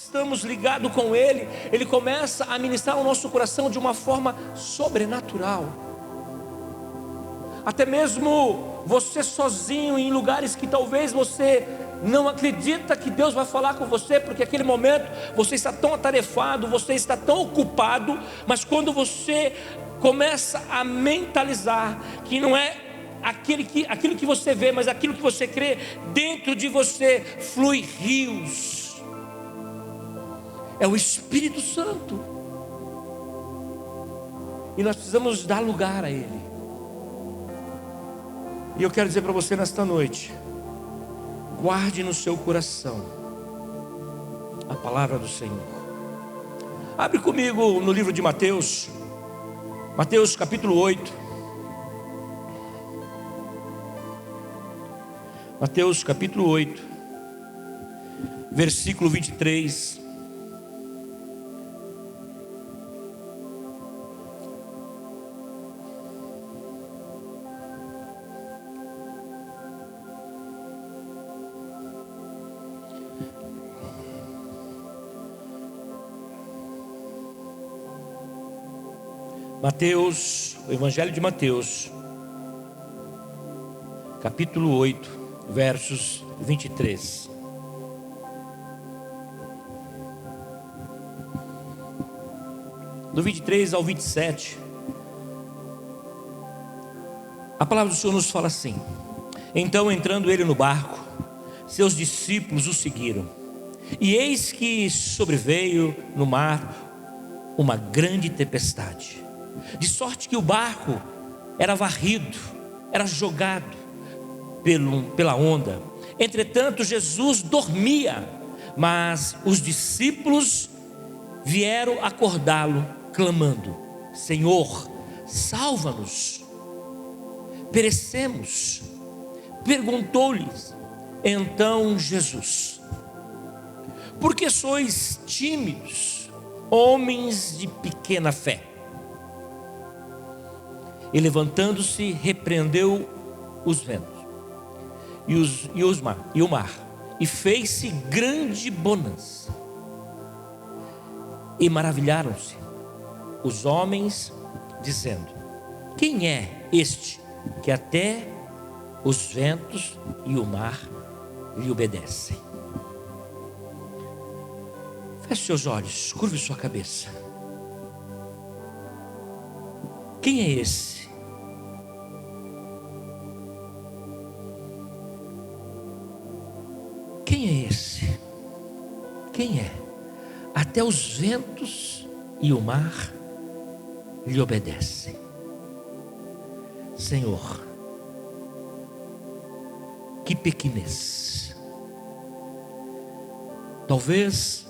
estamos ligados com Ele, Ele começa a ministrar o nosso coração de uma forma sobrenatural. Até mesmo você sozinho, em lugares que talvez você não acredita que Deus vai falar com você, porque aquele momento você está tão atarefado, você está tão ocupado, mas quando você começa a mentalizar que não é aquilo que você vê, mas aquilo que você crê, dentro de você flui rios. É o Espírito Santo, e nós precisamos dar lugar a Ele. E eu quero dizer para você nesta noite: guarde no seu coração a palavra do Senhor. Abre comigo no livro de Mateus, Mateus capítulo 8. Mateus capítulo 8, versículo 23. Mateus, o Evangelho de Mateus, capítulo 8, versos 23. Do 23 ao 27, a palavra do Senhor nos fala assim: então, entrando ele no barco, seus discípulos o seguiram. E eis que sobreveio no mar uma grande tempestade, de sorte que o barco era varrido, era jogado pela onda. Entretanto, Jesus dormia, mas os discípulos vieram acordá-lo, clamando: Senhor, salva-nos, perecemos. Perguntou-lhes então Jesus: por que sois tímidos, homens de pequena fé? E levantando-se, repreendeu os ventos e o mar, e fez-se grande bonança. E maravilharam-se os homens, dizendo: quem é este que até os ventos e o mar lhe obedecem? Feche seus olhos, curve sua cabeça. Quem é esse? Quem é esse? Quem é? Até os ventos e o mar lhe obedecem. Senhor, que pequenez. Talvez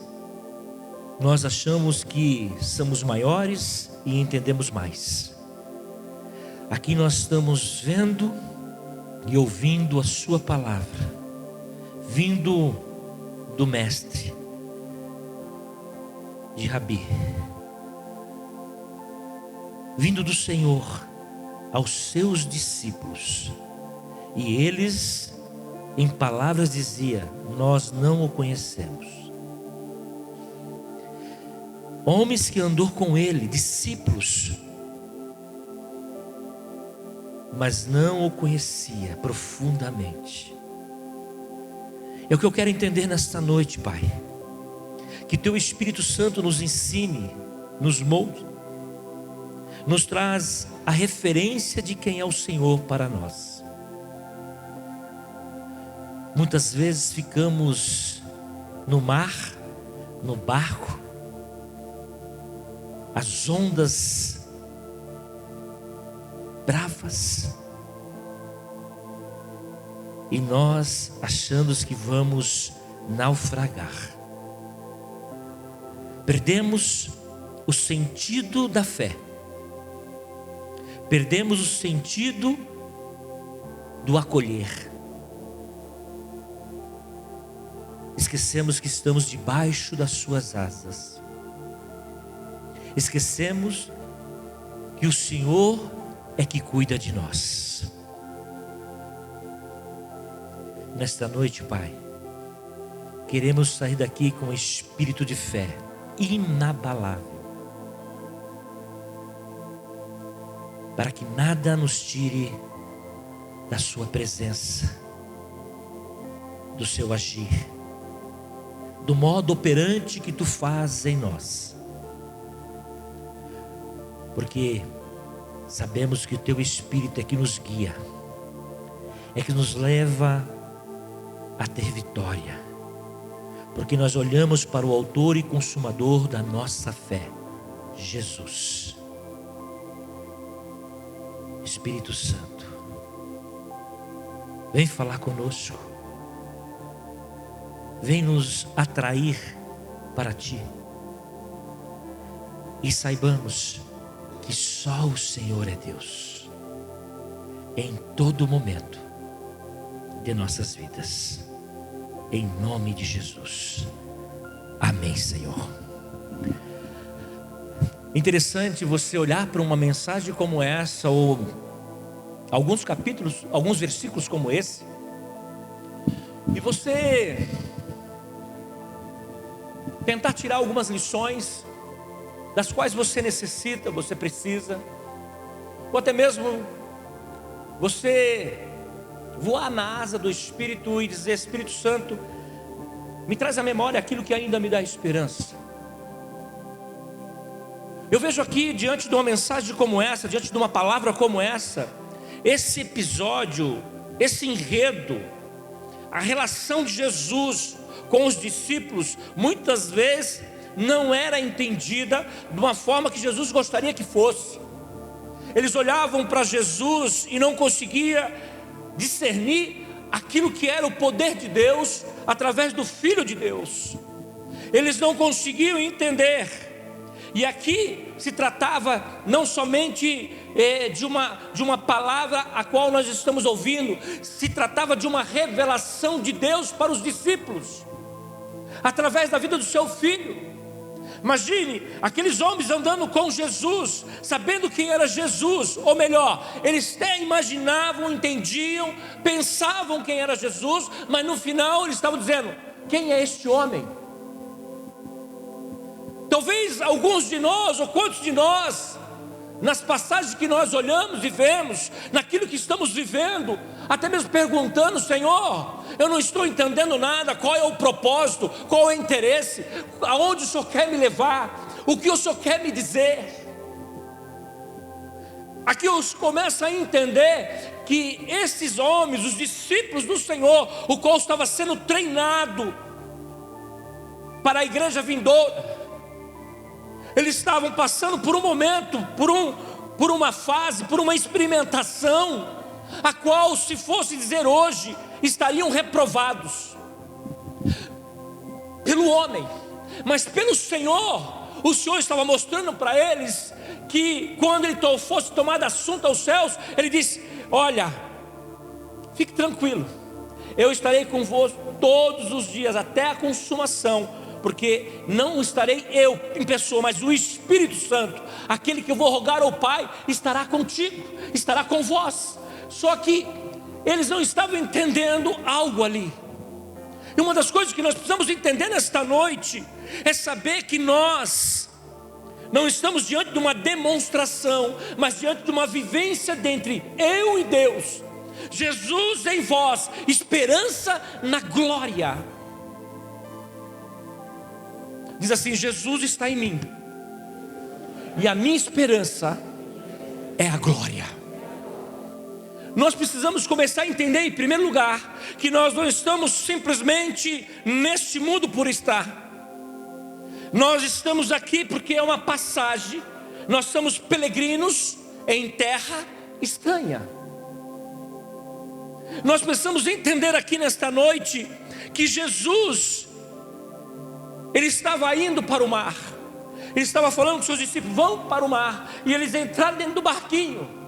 nós achamos que somos maiores e entendemos mais. Aqui nós estamos vendo e ouvindo a sua palavra, vindo do mestre, de Rabi, vindo do Senhor aos seus discípulos, e eles em palavras dizia: nós não o conhecemos. Homens que andou com ele, discípulos, mas não o conhecia profundamente. É o que eu quero entender nesta noite, Pai. Que Teu Espírito Santo nos ensine, nos molde, nos traz a referência de quem é o Senhor para nós. Muitas vezes ficamos no mar, no barco, as ondas bravas, e nós achamos que vamos naufragar. Perdemos o sentido da fé, perdemos o sentido do acolher. Esquecemos que estamos debaixo das suas asas. Esquecemos que o Senhor é que cuida de nós. Nesta noite, Pai, queremos sair daqui com um espírito de fé inabalável, para que nada nos tire da sua presença, do seu agir, do modo operante que tu fazes em nós, porque sabemos que o teu Espírito é que nos guia, é que nos leva a ter vitória, porque nós olhamos para o autor e consumador da nossa fé, Jesus. Espírito Santo, vem falar conosco, vem nos atrair para Ti, e saibamos que só o Senhor é Deus, em todo momento de nossas vidas, em nome de Jesus, amém, Senhor. Interessante você olhar para uma mensagem como essa, ou alguns capítulos, alguns versículos como esse, e você tentar tirar algumas lições, das quais você necessita, você precisa, ou até mesmo você voar na asa do Espírito e dizer: Espírito Santo, me traz à memória aquilo que ainda me dá esperança. Eu vejo aqui, diante de uma mensagem como essa, diante de uma palavra como essa, esse episódio, esse enredo, a relação de Jesus com os discípulos, muitas vezes não era entendida de uma forma que Jesus gostaria que fosse. Eles olhavam para Jesus e não conseguiam discernir aquilo que era o poder de Deus através do Filho de Deus. Eles não conseguiam entender. E aqui se tratava não somente de uma palavra a qual nós estamos ouvindo, se tratava de uma revelação de Deus para os discípulos, através da vida do seu Filho. Imagine aqueles homens andando com Jesus, sabendo quem era Jesus, ou melhor, eles até imaginavam, entendiam, pensavam quem era Jesus, mas no final eles estavam dizendo: quem é este homem? Talvez alguns de nós, ou quantos de nós, nas passagens que nós olhamos e vemos, naquilo que estamos vivendo, até mesmo perguntando: Senhor, eu não estou entendendo nada, qual é o propósito, qual é o interesse, aonde o Senhor quer me levar, o que o Senhor quer me dizer. Aqui eu começo a entender que esses homens, os discípulos do Senhor, o qual estava sendo treinado para a igreja vindoura, eles estavam passando por um momento, por uma fase, por uma experimentação, a qual, se fosse dizer hoje, estariam reprovados pelo homem, mas pelo Senhor. O Senhor estava mostrando para eles que quando ele fosse tomado assunto aos céus, ele disse: olha, fique tranquilo, eu estarei convosco todos os dias até a consumação, porque não estarei eu em pessoa, mas o Espírito Santo, aquele que eu vou rogar ao Pai, estará contigo, estará com vós. Só que eles não estavam entendendo algo ali. E uma das coisas que nós precisamos entender nesta noite é saber que nós não estamos diante de uma demonstração, mas diante de uma vivência dentre eu e Deus. Jesus em vós, esperança na glória. Diz assim: Jesus está em mim, e a minha esperança é a glória. Nós precisamos começar a entender, em primeiro lugar, que nós não estamos simplesmente neste mundo por estar. Nós estamos aqui porque é uma passagem. Nós somos peregrinos em terra estranha. Nós precisamos entender aqui nesta noite que Jesus, ele estava indo para o mar. Ele estava falando com seus discípulos: vão para o mar. E eles entraram dentro do barquinho.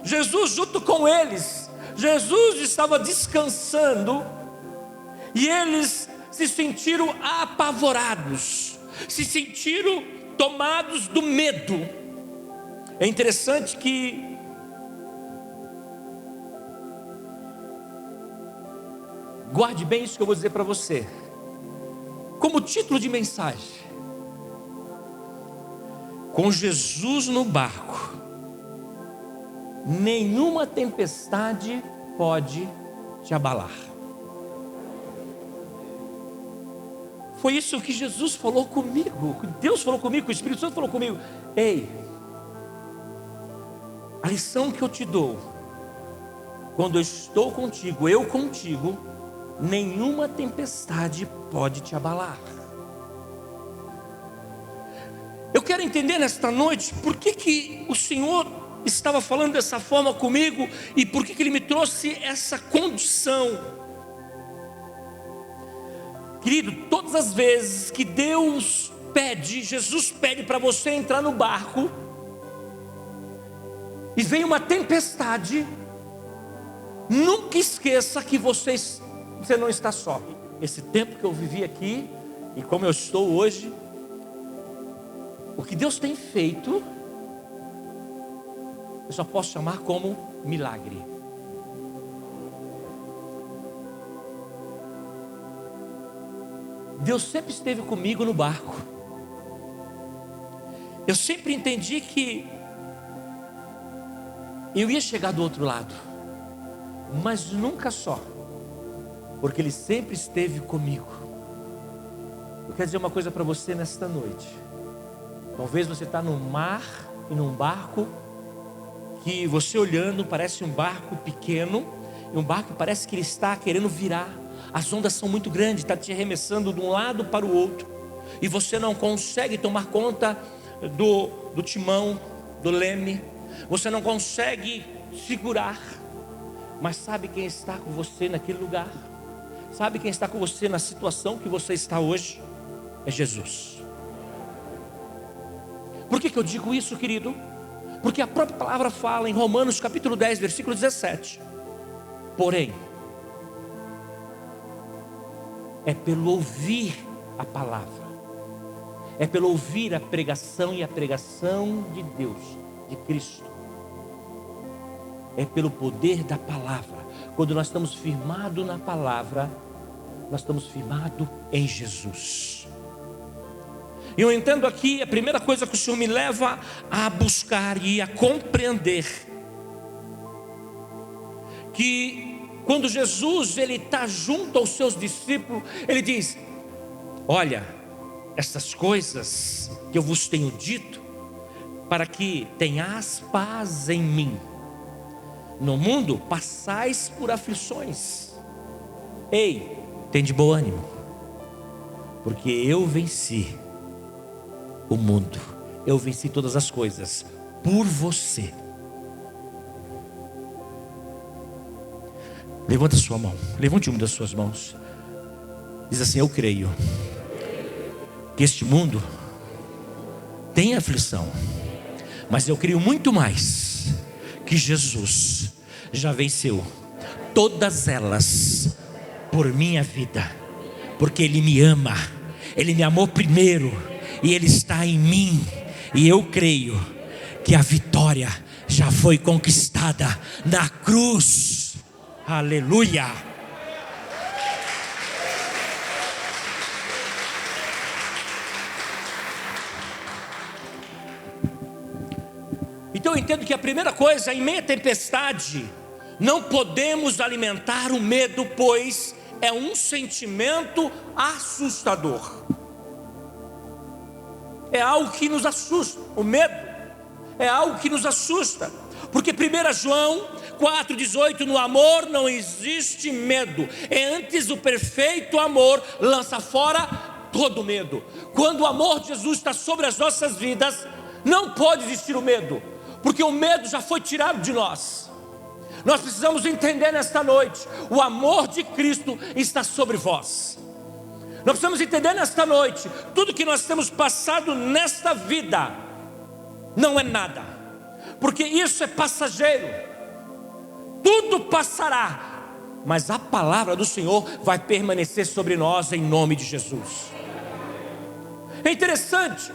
Jesus junto com eles. Jesus estava descansando. E eles se sentiram apavorados, se sentiram tomados do medo. É interessante que guarde bem isso que eu vou dizer para você. como título de mensagem: com Jesus no barco, nenhuma tempestade pode te abalar. Foi isso que Jesus falou comigo, que Deus falou comigo, que o Espírito Santo falou comigo. Ei, a lição que eu te dou, quando eu estou contigo, eu contigo, nenhuma tempestade pode te abalar. Eu quero entender nesta noite por que o Senhor estava falando dessa forma comigo e por que Ele me trouxe essa condição. Querido, todas as vezes que Deus pede, Jesus pede para você entrar no barco e vem uma tempestade, nunca esqueça que você não está só. Esse tempo que eu vivi aqui e como eu estou hoje, o que Deus tem feito, eu só posso chamar como milagre. Deus sempre esteve comigo no barco. Eu sempre entendi que eu ia chegar do outro lado, mas nunca só, porque Ele sempre esteve comigo. Eu quero dizer uma coisa para você nesta noite. Talvez você está no mar e num barco que você olhando parece um barco pequeno, e um barco que parece que ele está querendo virar. As ondas são muito grandes, está te arremessando de um lado para o outro, e você não consegue tomar conta do timão, do leme, você não consegue segurar. Mas sabe quem está com você naquele lugar? Sabe quem está com você na situação que você está hoje? É Jesus. Por que eu digo isso, querido? Porque a própria palavra fala em Romanos capítulo 10, versículo 17. Porém, é pelo ouvir a palavra, é pelo ouvir a pregação, e a pregação de Deus, de Cristo, é pelo poder da palavra. Quando nós estamos firmados na palavra, nós estamos firmados em Jesus. E eu entendo aqui, a primeira coisa que o Senhor me leva a buscar e a compreender, que quando Jesus ele está junto aos seus discípulos, Ele diz: olha, essas coisas que eu vos tenho dito, para que tenhas paz em mim. No mundo passais por aflições. Ei, tem de bom ânimo, porque eu venci o mundo, eu venci todas as coisas por você. Levanta sua mão, levante uma das suas mãos. Diz assim: eu creio que este mundo tem aflição, mas eu creio muito mais que Jesus já venceu todas elas por minha vida, porque Ele me ama, Ele me amou primeiro, e Ele está em mim, e eu creio que a vitória já foi conquistada na cruz. Aleluia. Então eu entendo que a primeira coisa, em meio à tempestade, não podemos alimentar o medo, pois é um sentimento assustador. É algo que nos assusta. O medo é algo que nos assusta, porque 1 João 4,18: no amor não existe medo, é antes o perfeito amor lança fora todo medo. Quando o amor de Jesus está sobre as nossas vidas, não pode existir o medo, porque o medo já foi tirado de nós. Nós precisamos entender nesta noite: o amor de Cristo está sobre vós. Nós precisamos entender nesta noite: tudo que nós temos passado nesta vida não é nada, porque isso é passageiro. Tudo passará, mas a palavra do Senhor vai permanecer sobre nós, em nome de Jesus. É interessante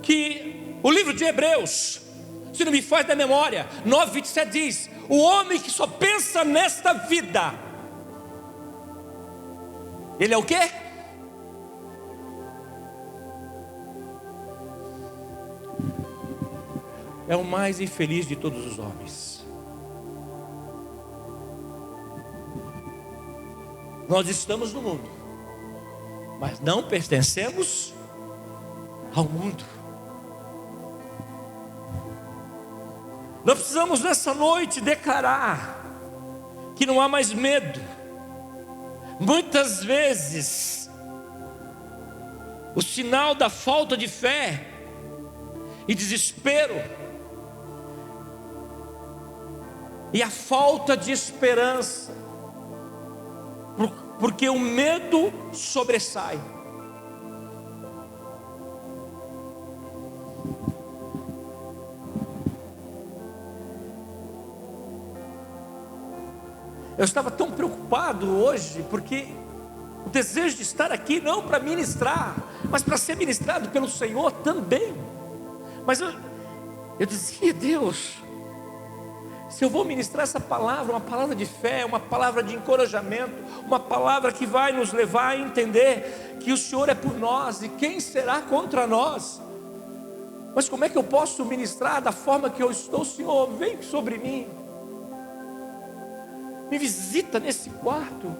que o livro de Hebreus, se não me falha da memória, 9:27 diz: o homem que só pensa nesta vida, ele é o quê? é o mais infeliz de todos os homens. Nós estamos no mundo, mas não pertencemos ao mundo. Nós precisamos nessa noite declarar que não há mais medo. Muitas vezes o sinal da falta de fé e desespero e a falta de esperança, porque o medo sobressai. Eu estava tão preocupado hoje, porque o desejo de estar aqui não para ministrar, mas para ser ministrado pelo Senhor também. Mas eu dizia: Deus, se eu vou ministrar essa palavra, uma palavra de fé, uma palavra de encorajamento, uma palavra que vai nos levar a entender que o Senhor é por nós e quem será contra nós? Mas como é que eu posso ministrar da forma que eu estou? Senhor, vem sobre mim, me visita nesse quarto.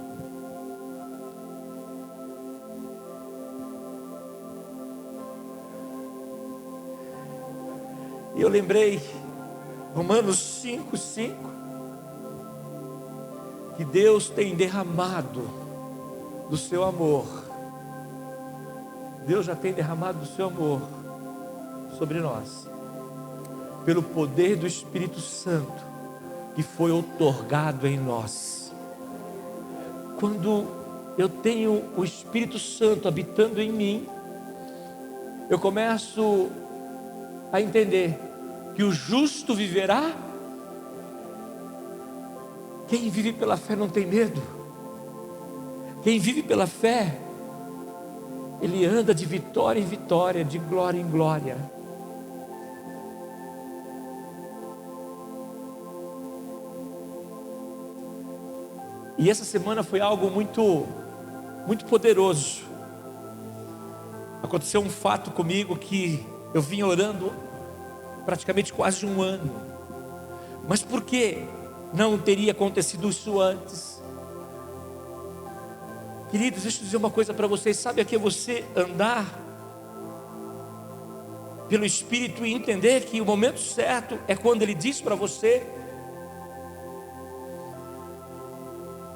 E eu lembrei Romanos 5:5, que Deus tem derramado do seu amor. Deus já tem derramado do seu amor sobre nós, pelo poder do Espírito Santo que foi outorgado em nós. Quando eu tenho o Espírito Santo habitando em mim, eu começo a entender que o justo viverá. Quem vive pela fé não tem medo. Quem vive pela fé, ele anda de vitória em vitória, de glória em glória. E essa semana foi algo muito poderoso. Aconteceu um fato comigo que eu vim orando praticamente quase um ano. Mas por que não teria acontecido isso antes? Queridos, deixa eu dizer uma coisa para vocês. Sabe a que você andar pelo Espírito e entender que o momento certo é quando Ele diz para você.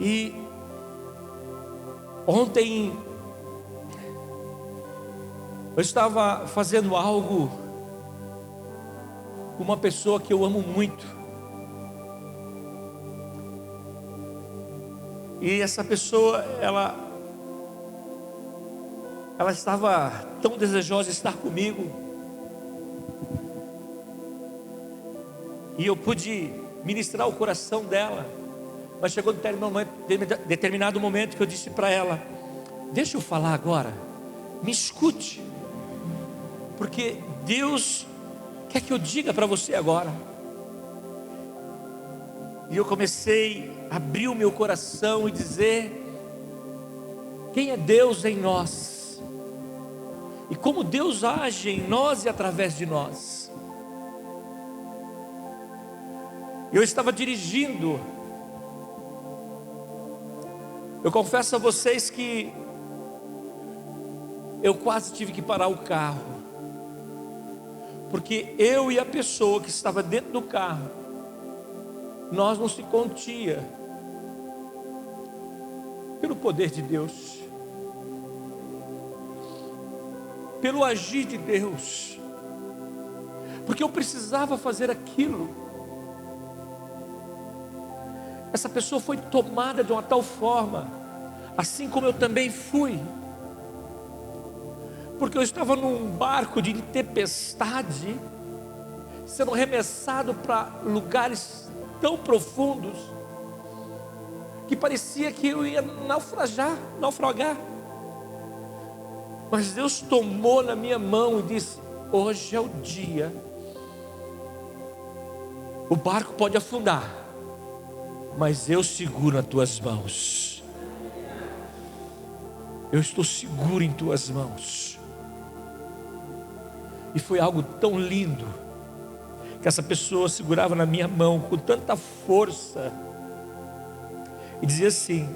E ontem eu estava fazendo algo com uma pessoa que eu amo muito. E essa pessoa, ela estava tão desejosa de estar comigo. E eu pude ministrar o coração dela. Mas chegou determinado momento que eu disse para ela: deixa eu falar agora, me escute, porque Deus quer que eu diga para você agora. E eu comecei a abrir o meu coração e dizer quem é Deus em nós, e como Deus age em nós e através de nós. Eu estava dirigindo. Eu confesso a vocês que eu quase tive que parar o carro, porque eu e a pessoa que estava dentro do carro, nós não se contia, pelo poder de Deus, pelo agir de Deus, porque eu precisava fazer aquilo. Essa pessoa foi tomada de uma tal forma, assim como eu também fui, porque eu estava num barco de tempestade, sendo arremessado para lugares tão profundos, que parecia que eu ia naufragar. Mas Deus tomou na minha mão e disse: hoje é o dia. O barco pode afundar, mas eu seguro nas tuas mãos. Eu estou seguro em tuas mãos. E foi algo tão lindo, que essa pessoa segurava na minha mão com tanta força e dizia assim: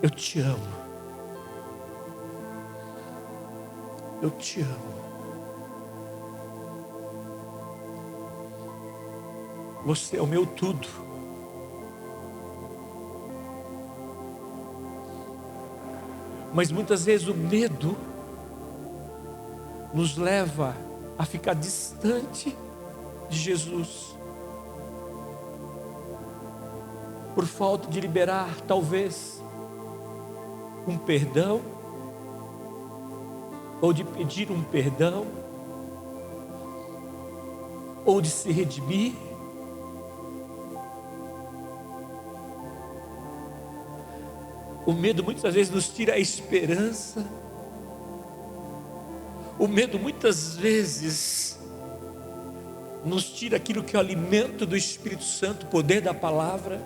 eu te amo, eu te amo. Você é o meu tudo. Mas muitas vezes o medo nos leva a ficar distante de Jesus, por falta de liberar talvez um perdão, ou de pedir um perdão, ou de se redimir. O medo muitas vezes nos tira a esperança. O medo muitas vezes nos tira aquilo que é o alimento do Espírito Santo, o poder da palavra.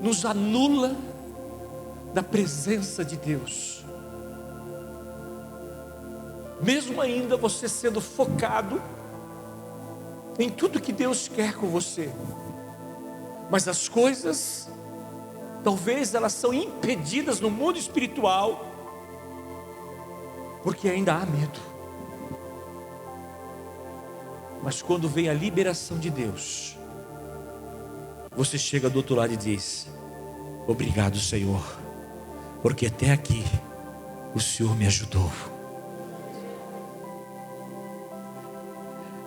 Nos anula da presença de Deus. Mesmo ainda você sendo focado em tudo que Deus quer com você, mas as coisas, talvez elas são impedidas no mundo espiritual, porque ainda há medo. Mas quando vem a liberação de Deus, você chega do outro lado e diz: obrigado, Senhor, porque até aqui o Senhor me ajudou.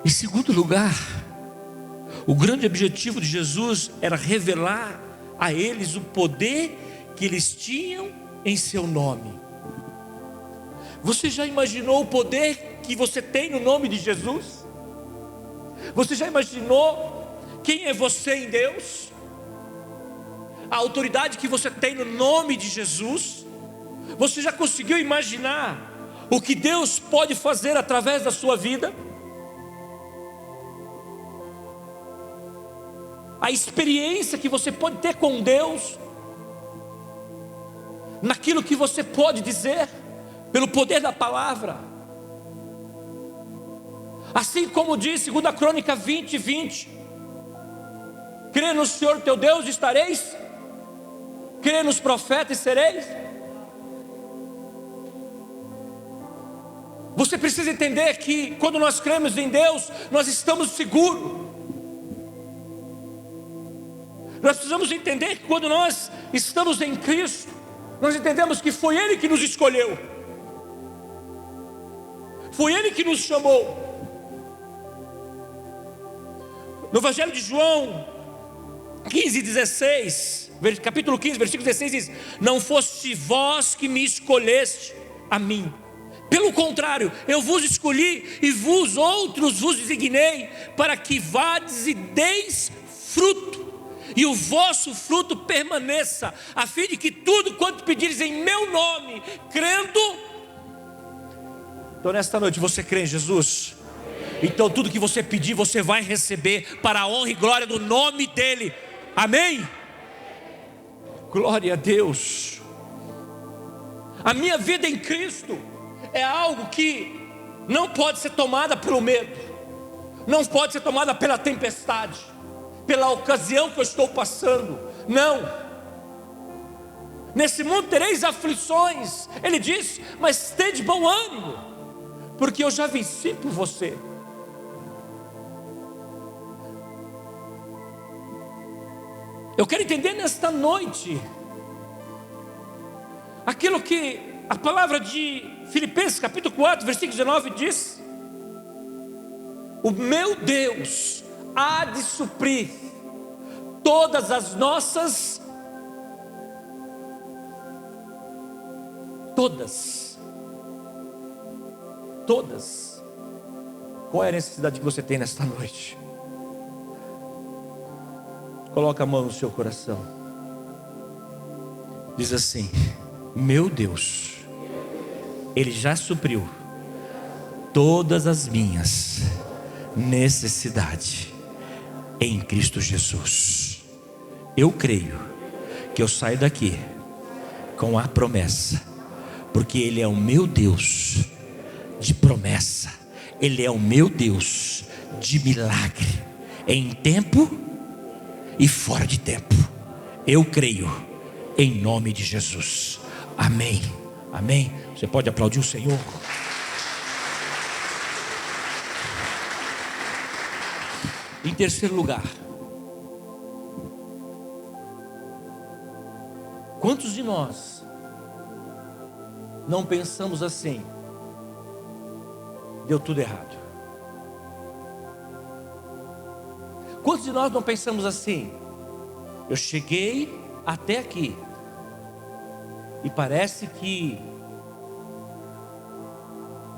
Em segundo lugar, o grande objetivo de Jesus era revelar a eles o poder que eles tinham em seu nome. Você já imaginou o poder que você tem no nome de Jesus? Você já imaginou quem é você em Deus? A autoridade que você tem no nome de Jesus? Você já conseguiu imaginar o que Deus pode fazer através da sua vida? A experiência que você pode ter com Deus, naquilo que você pode dizer, pelo poder da palavra. Assim como diz 2 Crônica 20:20: crê no Senhor teu Deus e estareis, crê nos profetas e sereis. Você precisa entender que quando nós cremos em Deus, nós estamos seguros. Nós precisamos entender que quando nós estamos em Cristo, nós entendemos que foi Ele que nos escolheu, foi Ele que nos chamou. No Evangelho de João 15:16, capítulo 15, versículo 16 diz: não foste vós que me escolheste a mim, pelo contrário, eu vos escolhi e vos outros vos designei, para que vades e deis fruto, e o vosso fruto permaneça, a fim de que tudo quanto pedires em meu nome, crendo. Então nesta noite você crê em Jesus? Então tudo que você pedir você vai receber, para a honra e glória do nome dEle. Amém? Glória a Deus. A minha vida em Cristo é algo que não pode ser tomada pelo medo, não pode ser tomada pela tempestade, pela ocasião que eu estou passando. Não. Nesse mundo tereis aflições, Ele diz, mas tende bom ânimo, porque eu já venci por você. Eu quero entender nesta noite aquilo que a palavra de Filipenses capítulo 4, versículo 19 diz: o meu Deus há de suprir todas as nossas, todas. Qual é a necessidade que você tem nesta noite? Coloca a mão no seu coração. Diz assim: meu Deus, Ele já supriu todas as minhas necessidades em Cristo Jesus. Eu creio que eu saio daqui com a promessa, porque Ele é o meu Deus de promessa, Ele é o meu Deus de milagre, em tempo e fora de tempo. Eu creio, em nome de Jesus. Amém. Amém. Você pode aplaudir o Senhor? Em terceiro lugar, quantos de nós não pensamos assim? Deu tudo errado. Quantos de nós não pensamos assim? Eu cheguei até aqui e parece que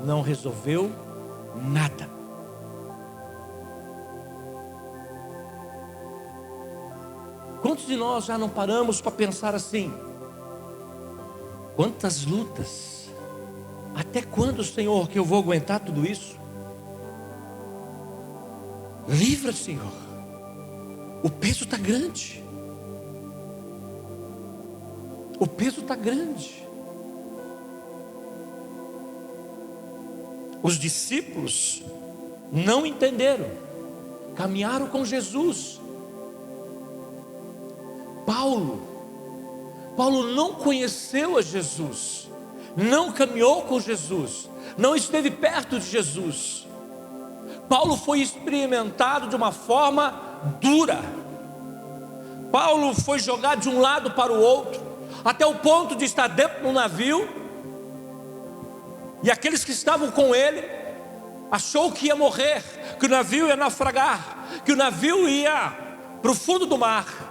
não resolveu nada. Quantos de nós já não paramos para pensar assim? Quantas lutas? Até quando, Senhor, que eu vou aguentar tudo isso? Livra, Senhor. O peso está grande. O peso está grande. Os discípulos não entenderam. Caminharam com Jesus. Paulo não conheceu a Jesus, não caminhou com Jesus, não esteve perto de Jesus. Paulo foi experimentado de uma forma dura. Paulo foi jogado de um lado para o outro, até o ponto de estar dentro do navio, e aqueles que estavam com ele achou que ia morrer, que o navio ia naufragar, que o navio ia para o fundo do mar.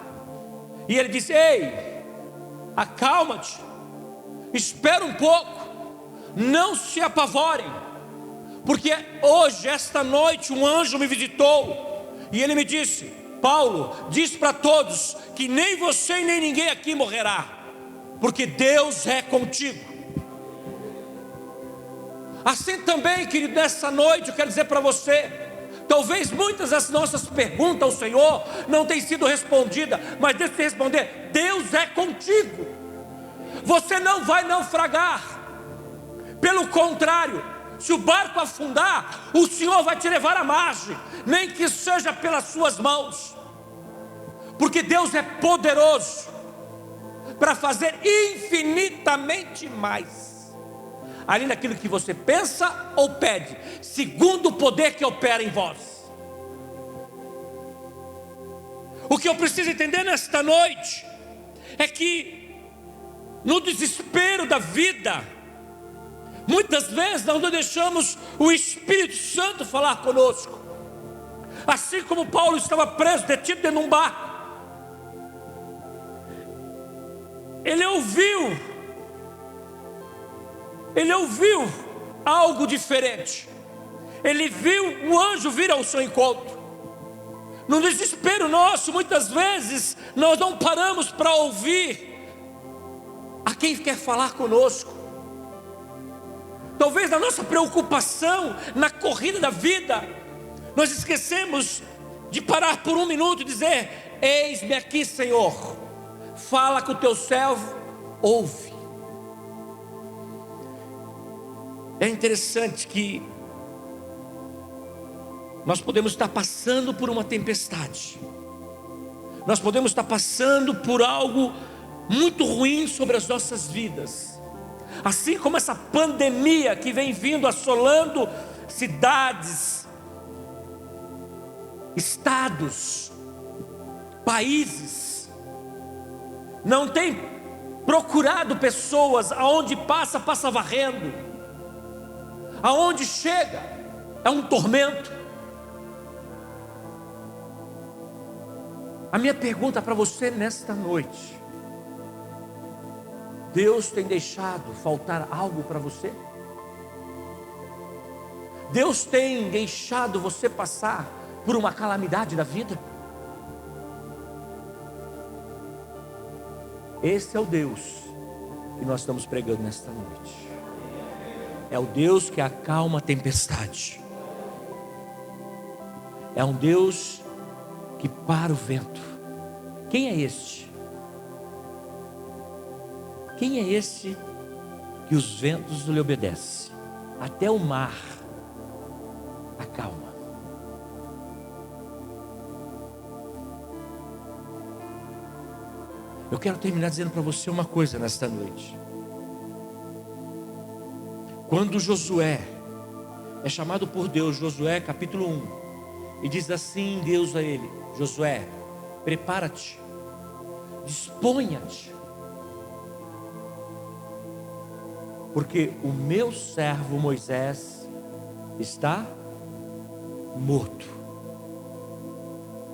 E ele disse: ei, acalma-te, espera um pouco, não se apavorem, porque hoje, esta noite, um anjo me visitou, e ele me disse: Paulo, diz para todos que nem você nem ninguém aqui morrerá, porque Deus é contigo. Assim também, querido, nessa noite eu quero dizer para você, talvez muitas das nossas perguntas ao Senhor não tenham sido respondidas, mas deixa eu responder: Deus é contigo. Você não vai naufragar. Pelo contrário, se o barco afundar, o Senhor vai te levar à margem, nem que seja pelas suas mãos, porque Deus é poderoso para fazer infinitamente mais além daquilo que você pensa ou pede, segundo o poder que opera em vós. O que eu preciso entender nesta noite é que no desespero da vida, muitas vezes nós não deixamos o Espírito Santo falar conosco. Assim como Paulo estava preso, detido dentro de um barco, ele ouviu algo diferente. Ele viu um anjo vir ao seu encontro. No desespero nosso, muitas vezes nós não paramos para ouvir a quem quer falar conosco. Talvez na nossa preocupação, na corrida da vida, nós esquecemos de parar por um minuto e dizer: eis-me aqui, Senhor, fala com o teu servo, ouve. É interessante que nós podemos estar passando por uma tempestade, nós podemos estar passando por algo muito ruim sobre as nossas vidas, assim como essa pandemia que vem vindo assolando cidades, estados, países, não tem procurado pessoas, aonde passa varrendo, aonde chega é um tormento. A minha pergunta para você nesta noite: Deus tem deixado faltar algo para você? Deus tem deixado você passar por uma calamidade da vida? Esse é o Deus que nós estamos pregando nesta noite. É o Deus que acalma a tempestade. É um Deus que para o vento. Quem é este? Quem é este que os ventos lhe obedecem, até o mar acalma. Eu quero terminar dizendo para você uma coisa nesta noite. Quando Josué é chamado por Deus, Josué capítulo 1, e diz assim Deus a ele: Josué, prepara-te, disponha-te, porque o meu servo Moisés está morto.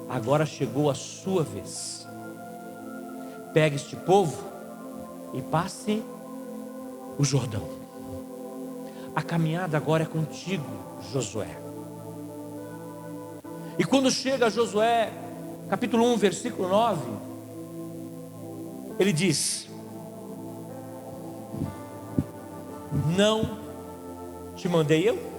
Agora chegou a sua vez. Pegue este povo e passe o Jordão. A caminhada agora é contigo, Josué. E quando chega Josué, capítulo 1, versículo 9, ele diz: não te mandei eu?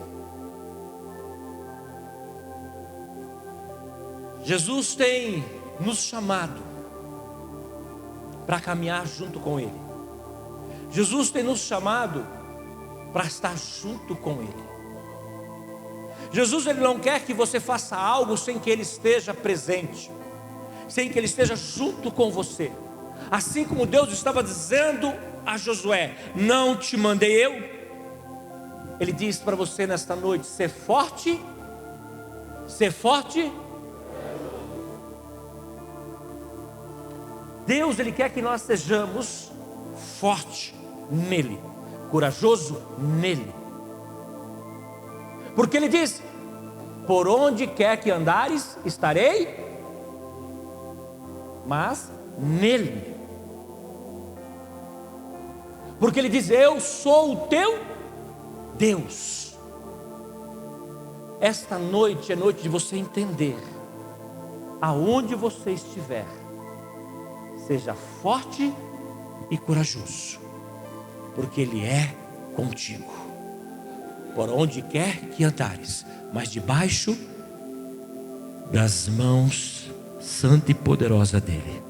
Jesus tem nos chamado para caminhar junto com Ele. Jesus tem nos chamado para estar junto com Ele. Jesus, Ele não quer que você faça algo sem que Ele esteja presente, sem que Ele esteja junto com você. Assim como Deus estava dizendo a Josué: não te mandei eu? Ele diz para você nesta noite: ser forte, ser forte. Deus, Ele quer que nós sejamos forte nele, corajoso nele, porque Ele diz: por onde quer que andares, estarei, mas nele. Porque Ele diz: eu sou o teu Deus. Esta noite é noite de você entender, aonde você estiver, seja forte e corajoso, porque Ele é contigo, por onde quer que andares, mas debaixo das mãos santa e poderosa dEle.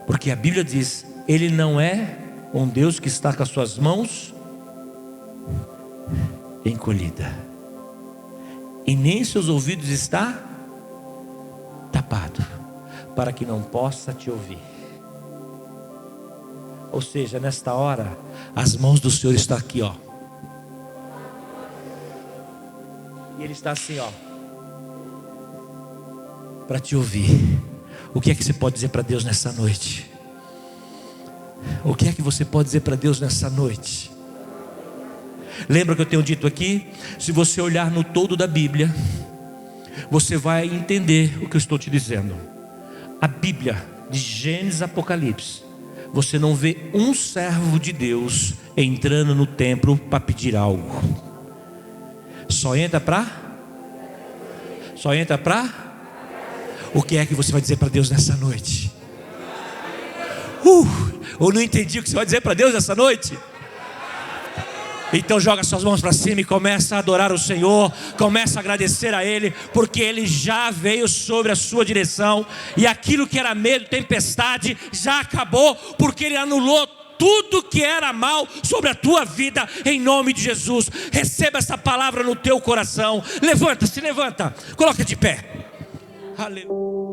Porque a Bíblia diz: Ele não é um Deus que está com as suas mãos encolhidas, e nem seus ouvidos está tapado, para que não possa te ouvir. Ou seja, nesta hora, as mãos do Senhor estão aqui, ó. E Ele está assim, ó, para te ouvir. O que é que você pode dizer para Deus nessa noite? O que é que você pode dizer para Deus nessa noite? Lembra que eu tenho dito aqui? Se você olhar no todo da Bíblia, você vai entender o que eu estou te dizendo. A Bíblia, de Gênesis a Apocalipse, você não vê um servo de Deus entrando no templo para pedir algo. Só entra para? O que é que você vai dizer para Deus nessa noite? Eu não entendi o que você vai dizer para Deus nessa noite. Então joga suas mãos para cima e começa a adorar o Senhor, começa a agradecer a Ele, porque Ele já veio sobre a sua direção, e aquilo que era medo, tempestade, já acabou, porque Ele anulou tudo que era mal sobre a tua vida, em nome de Jesus. Receba essa palavra no teu coração. Levanta, coloca de pé. Aleluia.